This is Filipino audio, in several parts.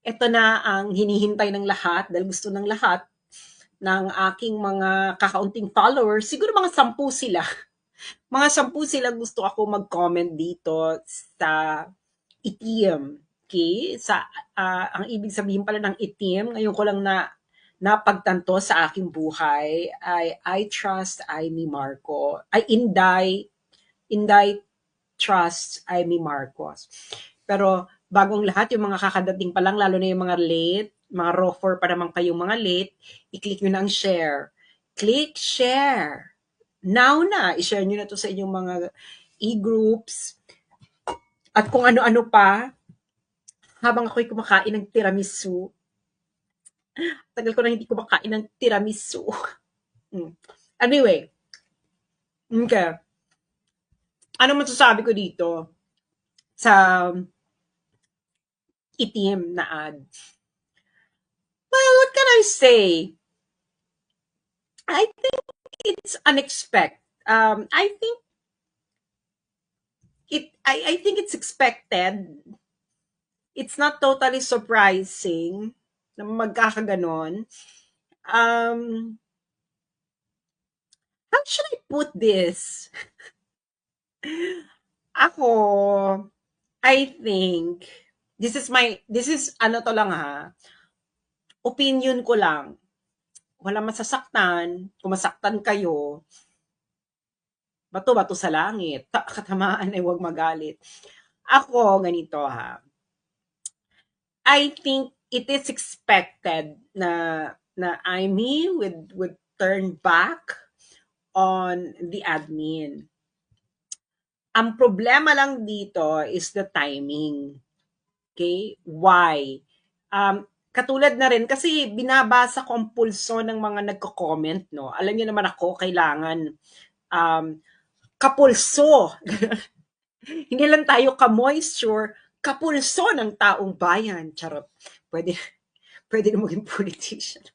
Ito na ang hinihintay ng lahat dahil gusto ng lahat ng aking mga kakaunting followers. Siguro mga 10 sila. Mga 10 sila gusto ako mag-comment dito sa itim. Okay? Ang ibig sabihin pala ng itim, ngayon ko lang napagtanto sa aking buhay ay I trust Amy Marco. Ay Inday trust Amy Marcos. Pero bagong lahat, yung mga kakadating pa lang, lalo na yung mga late, mga rofer pa naman kayong mga late, i-click nyo na ang share. Click share. Now na, i-share nyo na to sa inyong mga e-groups at kung ano-ano pa habang ako'y kumakain ng tiramisu. Tagal ko na hindi kumakain ng tiramisu. Anyway, okay. Ano masasabi ko dito sa itim na ad? Well, what can I say? I think it's unexpected. I think I think it's expected. It's not totally surprising na magkakaganon. Um, how should I put this? Ako, I think, this is ano to lang ha, opinion ko lang. Wala masasaktan, kung masaktan kayo, bato-bato sa langit, katamaan ay huwag magalit. Ako, ganito ha, I think it is expected na Amy would turn back on the admin. Ang problema lang dito is the timing. Okay? Why? Katulad na rin, kasi binabasa ko ang pulso ng mga nagko-comment, no? Alam niyo naman ako, kailangan kapulso. Hindi lang tayo ka-moisture, kapulso ng taong bayan. Charot. Pwede na maging politician.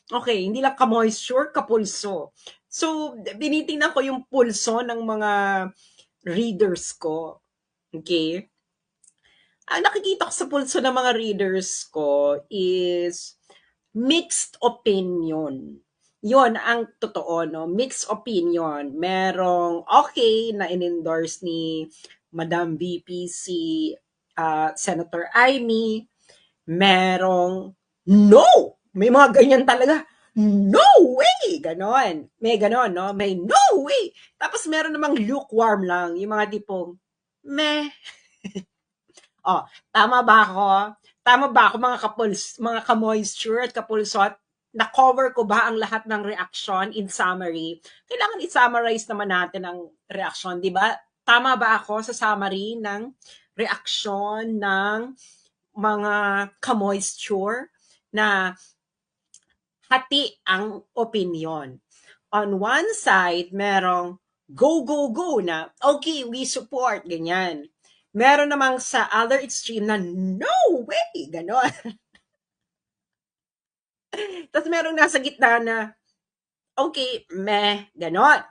Okay, hindi lang ka-moisture, kapulso. So, binitingnan ko yung pulso ng mga readers ko. Okay? Ang nakikita ko sa pulso ng mga readers ko is mixed opinion. Yon ang totoo, no? Mixed opinion. Merong okay na in-endorse ni Madam VP si Senator Amy. Merong no! May mga ganyan talaga. No way! Ganon. May ganon, no? May no way! Tapos meron namang lukewarm lang. Yung mga tipong, meh. Oh, tama ba ako? Tama ba ako mga ka-moisture at kapulsot? Na-cover ko ba ang lahat ng reaction in summary? Kailangan i-summarize naman natin ang reaction, di ba? Tama ba ako sa summary ng reaction ng mga ka-moisture na hati ang opinion? On one side, merong go, go, go na, okay, we support, ganyan. Meron namang sa other extreme na no way, gano'n. Tapos merong nasa gitna na okay, meh, gano'n.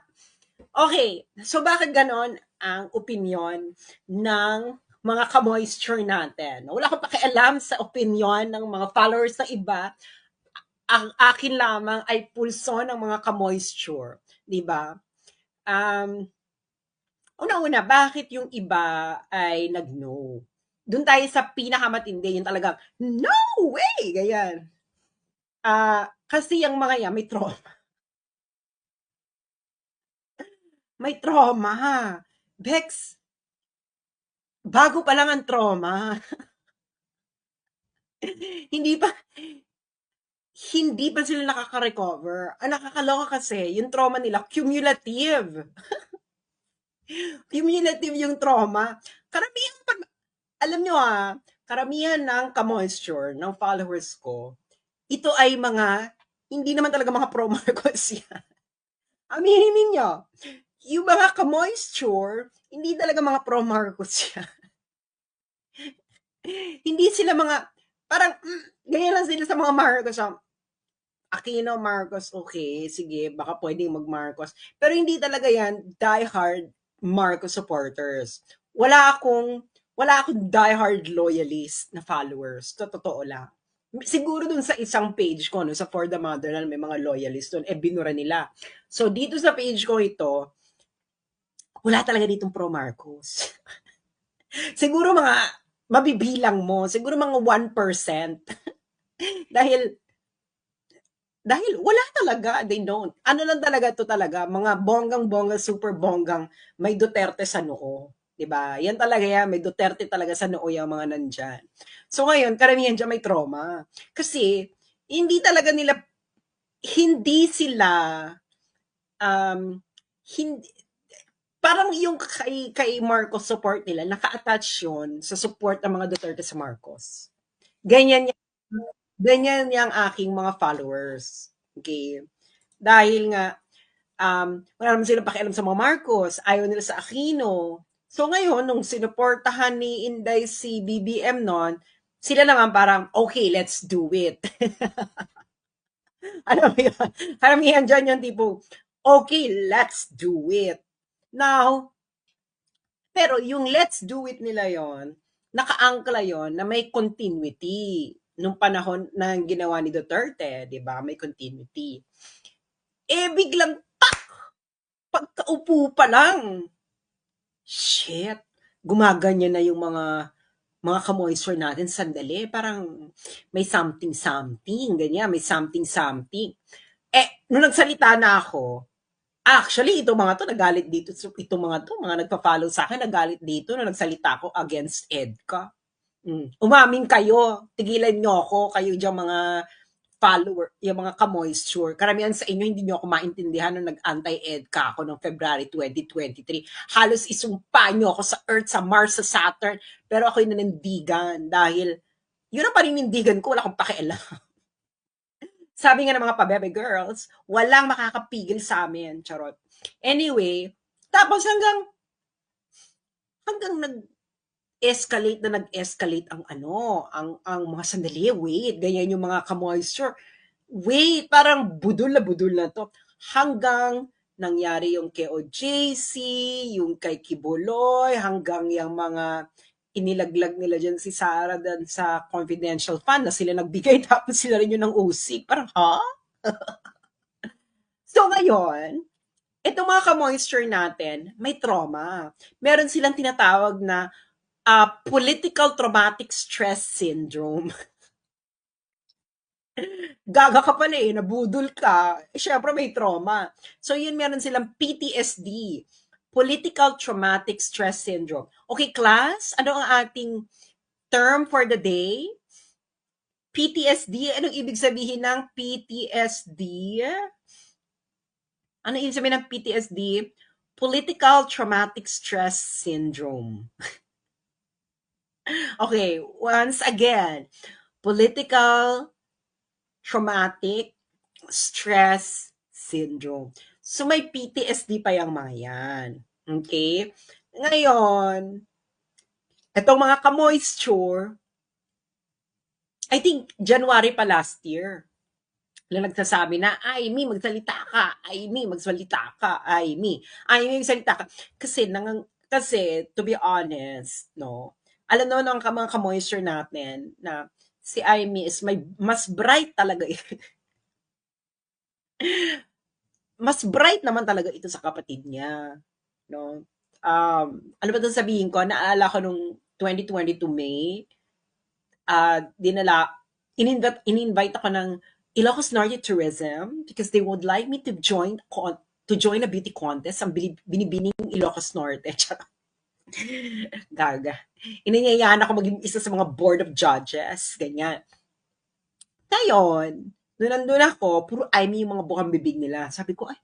Okay, so bakit gano'n ang opinion ng mga ka-moisture natin? Wala akong pakialam sa opinion ng mga followers ng iba. Ang akin lamang ay pulso ng mga ka-moisture, 'di ba? Um, Una-una, bakit yung iba ay nag-no? Doon tayo sa pinakamatindi, yung talagang, no way! Ganyan. Kasi yung mga yan, may trauma. May trauma. Bex, bago pa lang ang trauma. hindi pa, hindi pa sila nakaka-recover. Ang nakakaloka kasi, yung trauma nila, cumulative. Cumulative yung trauma. Karamihan, alam nyo karamihan ng ka-moisture, ng followers ko, ito ay mga, hindi naman talaga mga pro-Marcos yan. Aminin ninyo, yung mga ka-moisture, hindi talaga mga pro-Marcos yan. Hindi sila mga, parang, ganyan lang sila sa mga Marcos. Aquino, Marcos, okay, sige, baka pwedeng mag-Marcos. Pero hindi talaga yan die-hard Marcos supporters. wala akong diehard loyalist na followers, to totoo lang. Siguro dun sa isang page ko, no, sa For the Motherland, may mga loyalist dun, binura nila. So, dito sa page ko ito, wala talaga ditong pro Marcos. Siguro mga mabibilang mo, siguro mga 1%. dahil dahil wala talaga, they don't. Ano lang talaga to talaga, mga bonggang-bongga, super bonggang may Duterte sa noo. 'Di ba? Yan talaga yan, may Duterte talaga sa noo yung mga nandyan. So ngayon, karamihan dyan may trauma. Kasi, hindi talaga nila, hindi sila, um, hindi, parang yung kay Marcos support nila, naka-attach yun sa support ng mga Duterte sa Marcos. Ganyan yan, ganyan yung aking mga followers. Okay? Dahil nga, wala naman silang pakialam sa mga Marcos, ayaw nila sa Aquino. So ngayon, nung sinuportahan ni Inday si BBM noon, sila naman parang, okay, let's do it. Alam mo yun? Karamihan dyan yung tipo, okay, let's do it. Now, pero yung let's do it nila yon, nakaangkla yon na may continuity nung panahon na ginawa ni Duterte, 'di ba? May continuity. Biglang pagkaupo pa lang, shit, gumaganyan na yung mga kamoisture natin, sandali, parang may something, ganyan, may something. Nung nagsalita na ako, actually, itong mga to, nagalit dito, itong mga to, mga nagpa-follow sa akin, nagalit dito na nagsalita ako against EDCA. Umamin kayo, tigilan nyo ako, kayo dyan mga follower, yung mga ka-moisture. Karamihan sa inyo, hindi nyo ako maintindihan nung nag-anti-EDCA ako noong February 2023. Halos isumpa nyo ako sa Earth, sa Mars, sa Saturn, pero ako'y nanindigan dahil yun ang paninindigan ko, wala akong pakialam. Sabi nga ng mga pabebe girls, walang makakapigil sa amin. Charot. Anyway, tapos hanggang nag-escalate ang ang mga sandali, wait, ganyan yung mga ka-moisture. Wait, parang budol na to. Hanggang nangyari yung kay OJC, yung kay Kibuloy, hanggang yung mga inilaglag nila dyan si Sarah dan sa confidential fund na sila nagbigay tapos sila rin yun ng usik. Parang, ha? So ngayon, itong mga ka-moisture natin, may trauma. Meron silang tinatawag na political traumatic stress syndrome. Gaga ka pala nabudol ka, syempre may trauma. So yun, meron silang PTSD, political traumatic stress syndrome. Okay, class, ano ang ating term for the day? PTSD, anong ibig sabihin ng PTSD? Ano ibig sabihin ng PTSD? Political traumatic stress syndrome. Okay, once again, political traumatic stress syndrome. So may PTSD pa yung mga yan. Okay? Ngayon, itong mga ka-moisture, I think January pa last year, na nagsasabi na, Amy, magsalita ka. Amy, magsalita ka. Amy, magsalita ka. Kasi, to be honest, no, alam naman ng mga ka-moisture natin na si Amy is mas bright talaga. Mas bright naman talaga ito sa kapatid niya. No? Ano ba ito sabihin ko? Naalala ko nung 2022 May, in-invite ako ng Ilocos Norte Tourism because they would like me to join a beauty contest ang binibining Ilocos Norte. Gaga. Inanyayaan ako maging isa sa mga board of judges. Ganyan. Ngayon, nung nandun ako, puro Amy yung mga bukang bibig nila. Sabi ko, ay,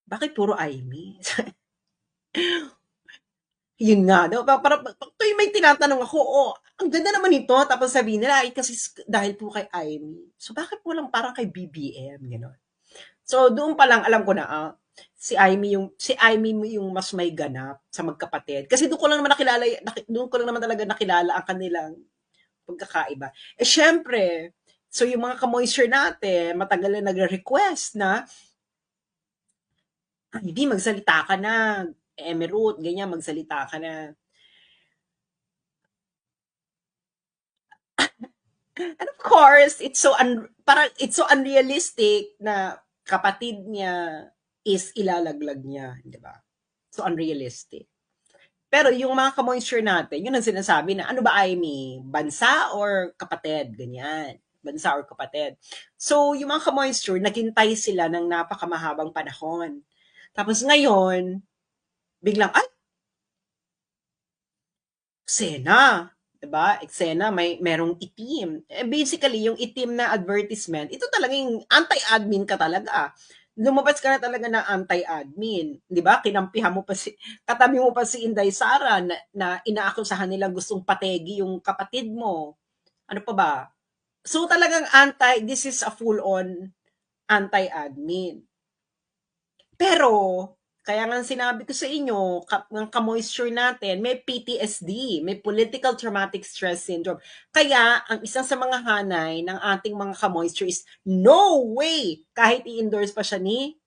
bakit puro Amy? Yun nga, no? Para tuwing may tinatanong ako, ang ganda naman ito. Tapos sabihin nila, ay, kasi dahil po kay Amy. So, bakit po lang parang kay BBM? Gano'n. So, doon pa lang alam ko na, si Amy yung mas may ganap sa magkapatid. Kasi doon ko lang naman talaga nakilala ang kanilang pagkakaiba. Syempre, so yung mga ka-moisture natin, matagal na nagre-request na, hindi, magsalita ka na. Emerald, ganyan, magsalita ka na. And of course, parang it's so unrealistic na kapatid niya is ilalaglag niya, 'di ba? So unrealistic. Pero yung mga ka-moisture natin, yun ang sinasabi na ano ba, Amy, bansa or kapatid, ganyan. Bansa or kapatid. So, yung mga ka-moisture, naghintay sila ng napakamahabang panahon. Tapos ngayon, biglang, ay, eksena. Diba? Eksena, merong itim. Basically, yung itim na advertisement, ito talagang anti-admin ka talaga. Lumabas ka na talaga ng anti-admin. Di ba? Katabi mo pa si Inday Sara na inaakusahan nila gustong pategi yung kapatid mo. Ano pa ba? So talagang this is a full-on anti-admin. Pero, kaya nga sinabi ko sa inyo, ng ka-moisture natin, may PTSD, may Political Traumatic Stress Syndrome. Kaya, ang isang sa mga hanay ng ating mga ka-moisture is, no way! Kahit i-endorse pa siya ni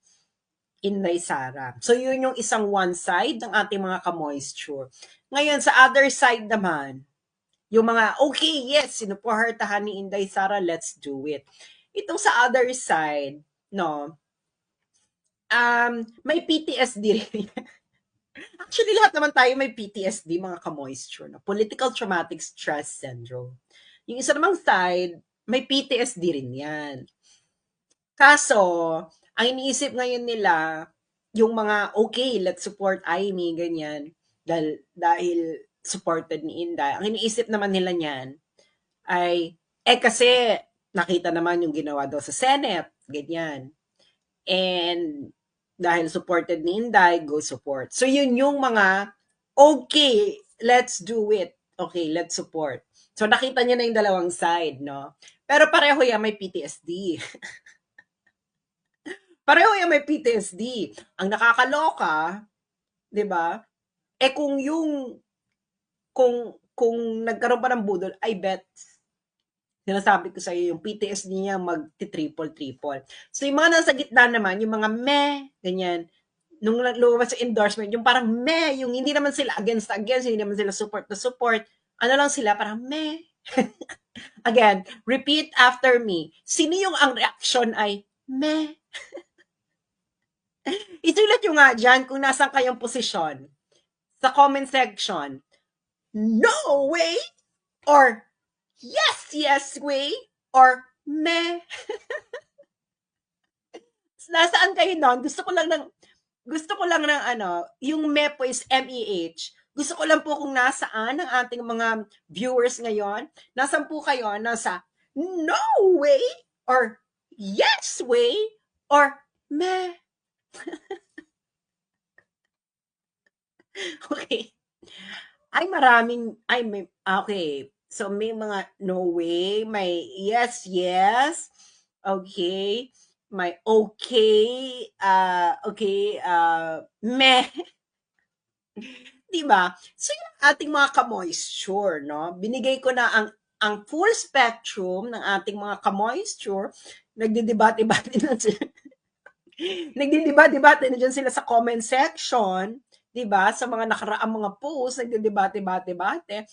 Inday Sara. So, yun yung isang one side ng ating mga ka-moisture. Ngayon, sa other side naman, yung mga, okay, yes, sinuportahan ni Inday Sara, let's do it. Itong sa other side, no, may PTSD rin. Actually, lahat naman tayo may PTSD, mga ka-moisture. No? Political Traumatic Stress Syndrome. Yung isa namang side, may PTSD rin yan. Kaso, ang iniisip ngayon nila, yung mga, okay, let's support Amy, ganyan, dahil supported ni Inday. Ang iniisip naman nila niyan ay, kasi nakita naman yung ginawa daw sa Senate, ganyan. And dahil supported ni Inday, go support. So yun yung mga, okay, let's do it. Okay, let's support. So nakita niya na yung dalawang side, no? Pero pareho yan may PTSD. Pareho yan may PTSD. Ang nakakaloka, 'di ba? Kung nagkaroon pa ng budol, I bet sinasabi ko sa iyo yung PTSD niya magti-triple. So yung mga nasa gitna naman, yung mga ganyan, nung lumabas sa endorsement, yung parang yung hindi naman sila against, hindi naman sila support to support, ano lang sila, parang Again, repeat after me. Sino yung ang reaction ay Isulat nyo nga dyan kung nasan kayong posisyon. Sa comment section. No way! Or yes way! Or Nasaan kayo nun? Gusto ko lang ng yung po is MEH. Gusto ko lang po kung nasaan ang ating mga viewers ngayon. Nasaan po kayo? Nasa no way or yes way or Okay. Okay. So may mga no way, may yes. Okay. May okay, meh. Diba? So yung ating mga ka-moisture, no? Binigay ko na ang full spectrum ng ating mga ka-moisture. Nagdidebate-debate na sila. Nagdidebate-debate na dyan sila sa comment section. Diba? Sa mga nakaraang mga posts, nagdidebate-bate-bate.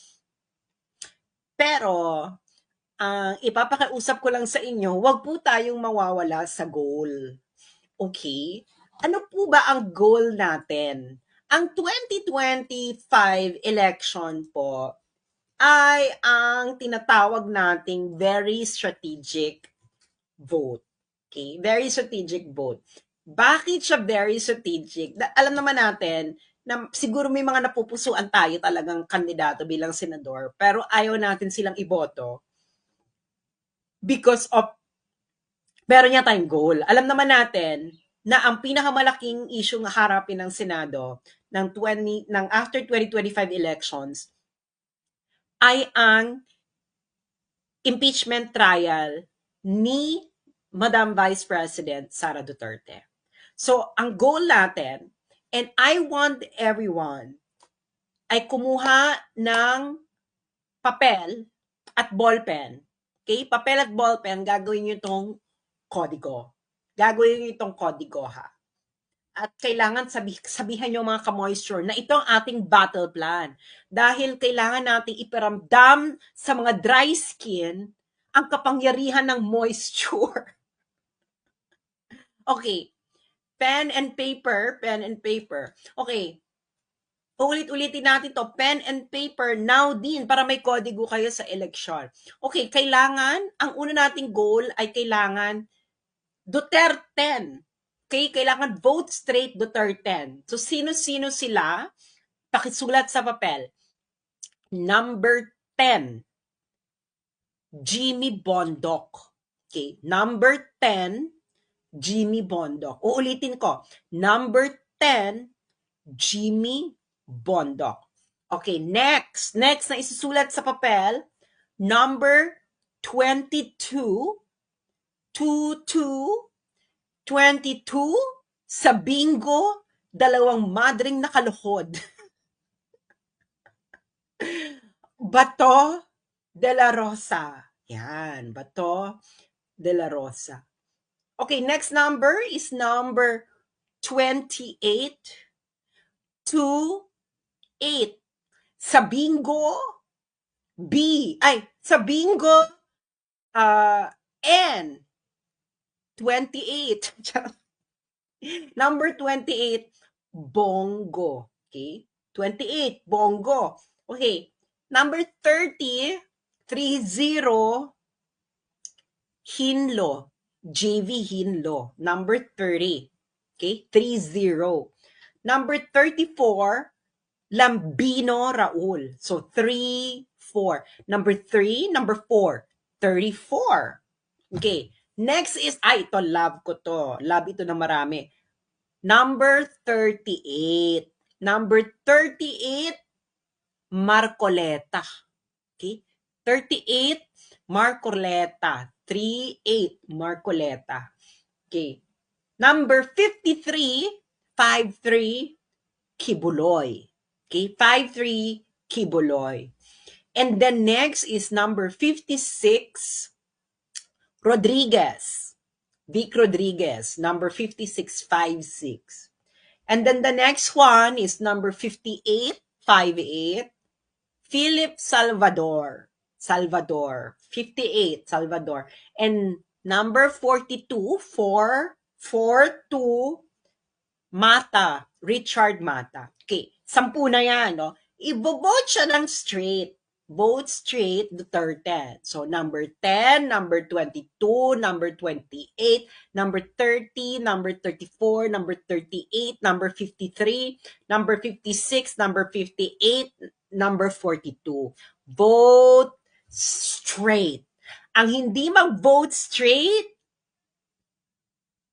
Pero, ang ipapakiusap ko lang sa inyo, huwag po tayong mawawala sa goal. Okay? Ano po ba ang goal natin? Ang 2025 election po ay ang tinatawag nating very strategic vote. Okay? Very strategic vote. Bakit siya very strategic? Alam naman natin na siguro may mga napupusuan tayo talagang kandidato bilang senador, pero ayaw natin silang iboto because of meron niya tayong goal. Alam naman natin na ang pinakamalaking issue ng harapin ng Senado ng after 2025 elections ay ang impeachment trial ni Madam Vice President Sara Duterte. So, ang goal natin, and I want everyone, ay kumuha ng papel at ballpen. Okay? Papel at ballpen, gagawin nyo itong kodigo. Gagawin nyo itong kodigo, ha? At kailangan sabihan nyo mga ka-moisture na ito ang ating battle plan. Dahil kailangan nating iparamdam sa mga dry skin ang kapangyarihan ng moisture. Okay, pen and paper, pen and paper. Okay, ulit-ulitin natin to, pen and paper, now din, para may kodigo kayo sa eleksyon. Okay, kailangan, ang una nating goal ay kailangan Duterte. Okay, kailangan vote straight Duterte. So, sino-sino sila? Pakisulat sa papel. Number 10, Jimmy Bondoc. Okay, number 10, Jimmy Bondoc. Uulitin ko. Number 10, Jimmy Bondoc. Okay, next. Next na isusulat sa papel, number 22, 22, sa bingo, dalawang madring nakaluhod. Bato de la Rosa. Yan, Bato de la Rosa. Okay, next number is number 28, 28. Sa bingo, sa bingo, N, 28. Number 28, bongo. Okay? 28, bongo. Okay. Number 30, 30, Hinlo. JV Hinlo. Number 30. Okay? 30. Number 34, Lambino Raul. So, 3, 4. Number 3, number 4, 34. Okay. Next is, ito, love ko to. Love ito na marami. Number 38. Number 38, Marcoleta. Okay? 38, Marcoleta. 38, Marcoleta. Okay. Number 53, 53, Kibuloy. Okay? 53, Kibuloy. And then next is number 56, Rodriguez. Vic Rodriguez. Number 56, 56. And then the next one is number 58, 58, Philip Salvador. Salvador. 58, Salvador. And number 42, 42, Mata. Richard Mata. Okay, 10 na yan, no? Ibo-vote siya ng straight. Vote straight Duterte. So, number 10, number 22, number 28, number 30, number 34, number 38, number 53, number 56, number 58, number 42. Vote straight. Ang hindi mag-vote straight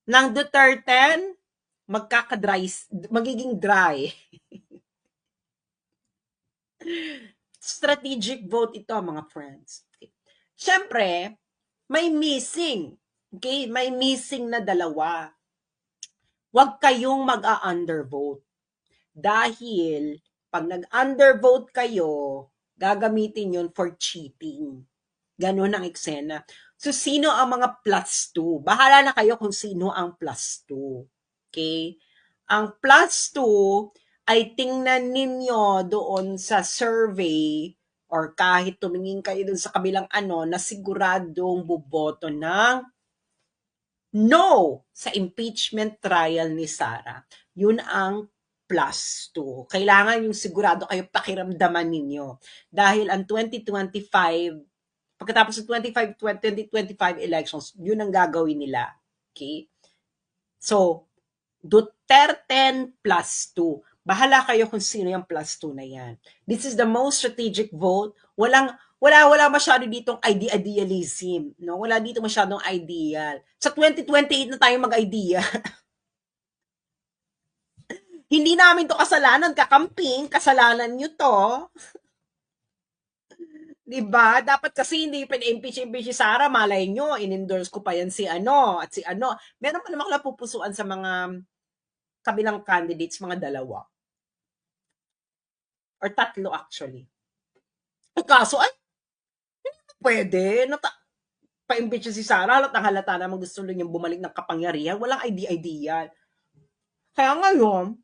ng Duterte, magiging dry. Strategic vote ito, mga friends. Okay. Siyempre, may missing. Okay? May missing na dalawa. Huwag kayong mag-a-undervote. Dahil, pag nag-undervote kayo, gagamitin yun for cheating. Ganun ang eksena. So, sino ang mga plus 2? Bahala na kayo kung sino ang plus 2. Okay? Ang plus 2, ay tingnan ninyo doon sa survey or kahit tumingin kayo doon sa kabilang na siguradong buboto ng no sa impeachment trial ni Sara. Yun ang plus 2. Kailangan yung sigurado kayo pakiramdaman ninyo. Dahil ang 2025, pagkatapos ng 2025 elections, yun ang gagawin nila. Okay? So, Duterte plus 2. Bahala kayo kung sino yung plus 2 na yan. This is the most strategic vote. Wala masyado ditong idealism. No? Wala dito masyadong ideal. Sa 2028 na tayo mag-idea. Hindi namin to kasalanan, kakamping. Kasalanan nyo to. Diba? Dapat kasi hindi pina-impeach si Sara. Malay nyo, in-endorse ko pa yan si at si Meron pa naman napupusuan sa mga kabilang candidates, mga dalawa. Or 3 actually. Kaso ay, hindi pwede. Pa-impeach si Sara, halata naman gusto niyang bumalik ng kapangyarihan. Walang idea. Kaya ngayon,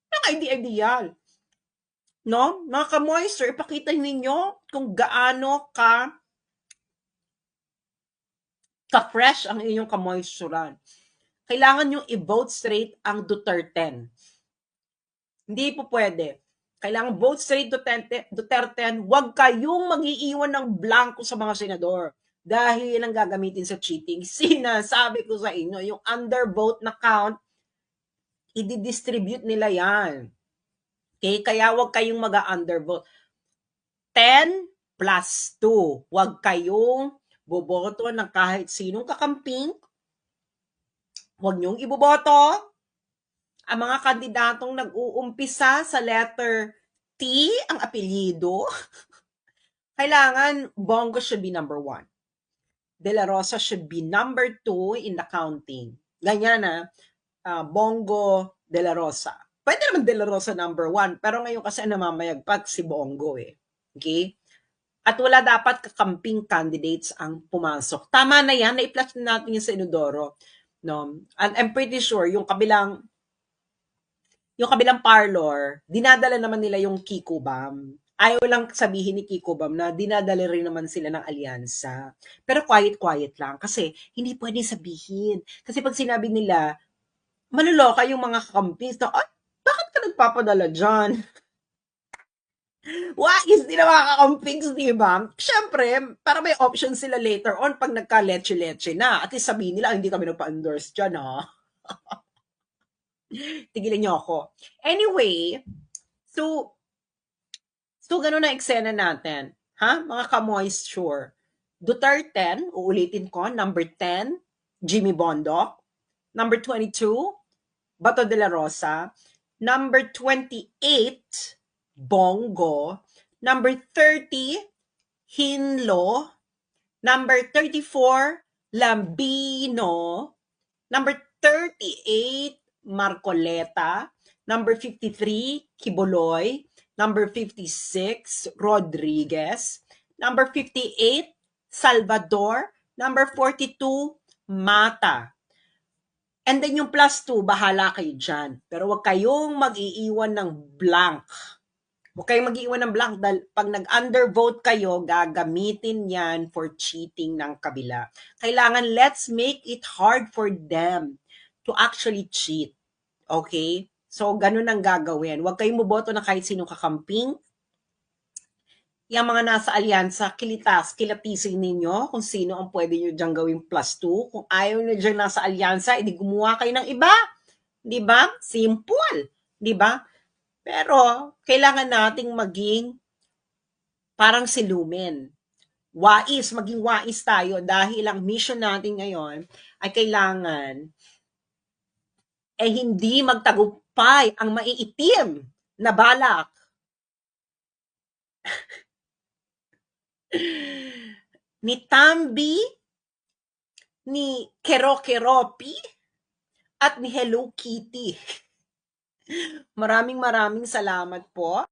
walang idea. No? Mga ka-moisture, ipakita ninyo kung gaano ka ka-fresh ang inyong kamoisturan. Kailangan yung i-vote straight ang Duterte. Hindi po pwede. Kailangan vote straight Duterte, huwag kayong mag-iiwan ng blanco sa mga senador. Dahil ang gagamitin sa cheating. Sinasabi ko sa inyo, yung undervote na count, i-distribute nila yan. Okay? Kaya huwag kayong mag-undervote. 10 plus 2. Huwag kayong boboto ng kahit sinong kakamping. Huwag niyong iboboto ang mga kandidatong nag-uumpisa sa letter T ang apelyido. Kailangan Bongo should be number 1. De La Rosa should be number 2 in the counting. Ganyan na, Bongo, De La Rosa. Pwede naman De La Rosa number 1, pero ngayon kasi namamayagpag si Bongo eh. Okay? At wala dapat kakamping candidates ang pumasok. Tama na yan, na-i-flash na natin yung sa Inodoro. No? And I'm pretty sure yung kabilang parlor, dinadala naman nila yung Kiko Bam. Ayaw lang sabihin ni Kiko Bam na dinadala rin naman sila ng alyansa. Pero quiet-quiet lang kasi hindi pwede sabihin. Kasi pag sinabi nila, manuloka yung mga kakampis na, ay, bakit ka nagpapadala dyan? Wais din ang mga kakampings, di ba? Siyempre, para may option sila later on pag nagka-leche-leche na. At least sabihin nila, hindi kami nagpa-endorse dyan, ha? Tigilan niyo ako. Anyway, so ganun ang eksena natin. Ha? Mga ka-moisture. Duterte, uulitin ko, number 10, Jimmy Bondoc. Number 22, Bato de la Rosa. Number 28, Bongo. Number 30, Hinlo. Number 34, Lambino. Number 38, Marcoleta. Number 53, Kibuloy. Number 56, Rodriguez. Number 58, Salvador. Number 42, Mata. And then yung plus 2, bahala kayo dyan. Pero huwag kayong mag-iiwan ng blank. Huwag kayong mag-iiwan ng blank dahil pag nag-undervote kayo, gagamitin yan for cheating ng kabila. Kailangan let's make it hard for them to actually cheat. Okay? So, ganun ang gagawin. Huwag kayong boboto na kahit sinong kakamping. Yung mga nasa alyansa, kilatisin ninyo kung sino ang pwede nyo dyan gawing plus 2. Kung ayaw nyo dyan nasa alyansa, edi gumawa kayo ng iba. Di ba? Simple. Di ba? Pero, kailangan nating maging parang si Lumen. Maging wais tayo dahil ang mission natin ngayon ay kailangan hindi magtagumpay ang maiitim na balak ni Tambi, ni Kerokeropi, at ni Hello Kitty. Maraming salamat po.